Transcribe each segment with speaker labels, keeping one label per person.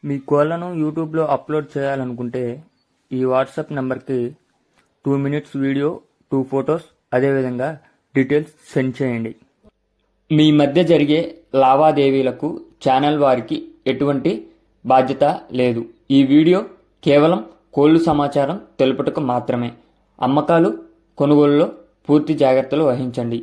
Speaker 1: మీ కోళ్లను యూట్యూబ్లో అప్లోడ్ చేయాలనుకుంటే ఈ వాట్సాప్ నెంబర్కి 2 మినిట్స్ వీడియో, 2 ఫొటోస్, అదేవిధంగా డీటెయిల్స్ సెండ్ చేయండి. మీ మధ్య జరిగే లావాదేవీలకు ఛానల్ వారికి ఎటువంటి బాధ్యత లేదు. ఈ వీడియో కేవలం కోళ్లు సమాచారం తెలుపుటకు మాత్రమే. అమ్మకాలు, కొనుగోలులో పూర్తి జాగ్రత్తలు వహించండి.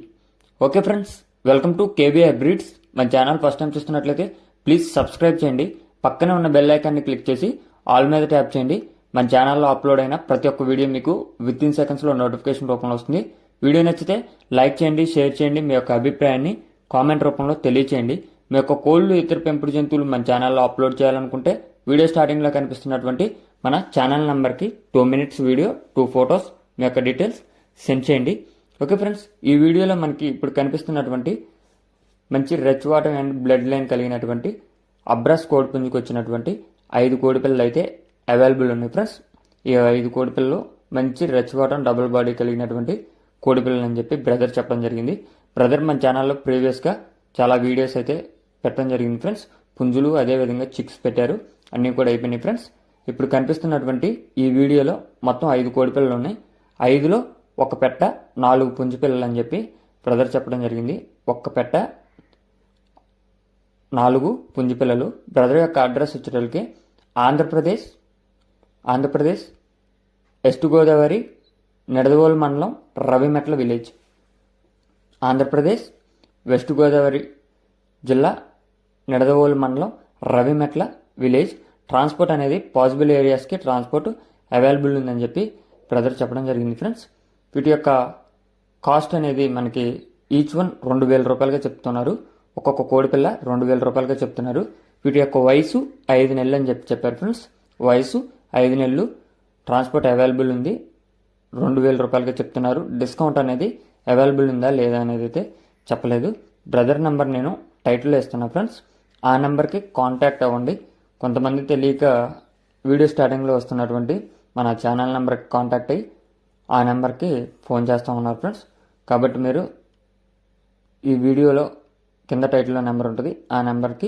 Speaker 1: Okay friends, welcome to KBR breeds. మన ఛానల్ ఫస్ట్ టైం చూస్తున్నట్లయితే ప్లీజ్ సబ్స్క్రైబ్ చేయండి. పక్కనే ఉన్న బెల్ ఐకాన్ని క్లిక్ చేసి ఆల్ మీద ట్యాప్ చేయండి. మన ఛానల్లో అప్లోడ్ అయిన ప్రతి ఒక్క వీడియో మీకు విత్ ఇన్ సెకండ్స్లో నోటిఫికేషన్ రూపంలో వస్తుంది. వీడియో నచ్చితే లైక్ చేయండి, షేర్ చేయండి. మీ యొక్క అభిప్రాయాన్ని కామెంట్ రూపంలో తెలియచేయండి. మీ యొక్క కోళ్లు, ఇతర పెంపుడు జంతువులు మన ఛానల్లో అప్లోడ్ చేయాలనుకుంటే వీడియో స్టార్టింగ్లో కనిపిస్తున్నటువంటి మన ఛానల్ నెంబర్కి 2 మినిట్స్ వీడియో, 2 ఫొటోస్, మీ యొక్క డీటెయిల్స్ సెండ్ చేయండి. ఓకే ఫ్రెండ్స్, ఈ వీడియోలో మనకి ఇప్పుడు కనిపిస్తున్నటువంటి మంచి రెచ్ వాటర్ అండ్ బ్లడ్ లైన్ కలిగినటువంటి అబ్రాస్ కోడిపుంజుకు వచ్చినటువంటి 5 కోడిపిల్లలు అయితే అవైలబుల్ ఉన్నాయి ఫ్రెండ్స్. ఈ 5 కోడిపిల్లలు మంచి రెచ్ వాటర్ డబుల్ బాడీ కలిగినటువంటి కోడిపిల్లలు అని చెప్పి బ్రదర్ చెప్పడం జరిగింది. బ్రదర్ మన ఛానల్లో ప్రీవియస్గా చాలా వీడియోస్ అయితే పెట్టడం జరిగింది ఫ్రెండ్స్. పుంజులు అదేవిధంగా చిక్స్ పెట్టారు, అన్నీ కూడా అయిపోయినాయి ఫ్రెండ్స్. ఇప్పుడు కనిపిస్తున్నటువంటి ఈ వీడియోలో మొత్తం 5 కోడిపిల్లలు ఉన్నాయి. 5లో ఒక పెట్ట 4 పుంజు పిల్లలు అని చెప్పి బ్రదర్ చెప్పడం జరిగింది. ఒక్క పెట్ట 4 పుంజు పిల్లలు. బ్రదర్ యొక్క అడ్రస్ వచ్చేటప్పటికి ఆంధ్రప్రదేశ్ వెస్ట్ గోదావరి నిడదవోలు మండలం రవిమెట్ల విలేజ్. ఆంధ్రప్రదేశ్ వెస్ట్ గోదావరి జిల్లా నిడదవోలు మండలం రవిమెట్ల విలేజ్. ట్రాన్స్పోర్ట్ అనేది పాసిబుల్ ఏరియాస్కి ట్రాన్స్పోర్ట్ అవైలబుల్ ఉందని చెప్పి బ్రదర్ చెప్పడం జరిగింది ఫ్రెండ్స్. వీటి యొక్క కాస్ట్ అనేది మనకి ఈచ్ వన్ 2,000 రూపాయలుగా చెప్తున్నారు. ఒక్కొక్క కోడిపిల్ల 2,000 రూపాయలుగా చెప్తున్నారు. వీటి యొక్క వయసు 5 నెలలు అని చెప్పారు ఫ్రెండ్స్. వయసు 5 నెలలు, ట్రాన్స్పోర్ట్ అవైలబుల్ ఉంది, 2,000 రూపాయలుగా చెప్తున్నారు. డిస్కౌంట్ అనేది అవైలబుల్ ఉందా లేదా అనేది అయితే చెప్పలేదు. బ్రదర్ నెంబర్ నేను టైటిల్లో ఇస్తున్నా ఫ్రెండ్స్. ఆ నెంబర్కి కాంటాక్ట్ అవ్వండి. కొంతమంది తెలియక వీడియో స్టార్టింగ్లో వస్తున్నటువంటి మన ఛానల్ నెంబర్కి కాంటాక్ట్ అయ్యి ఆ నెంబర్కి ఫోన్ చేస్తూ ఉన్నారు ఫ్రెండ్స్. కాబట్టి మీరు ఈ వీడియోలో కింద టైటిల్లో నెంబర్ ఉంటుంది, ఆ నెంబర్కి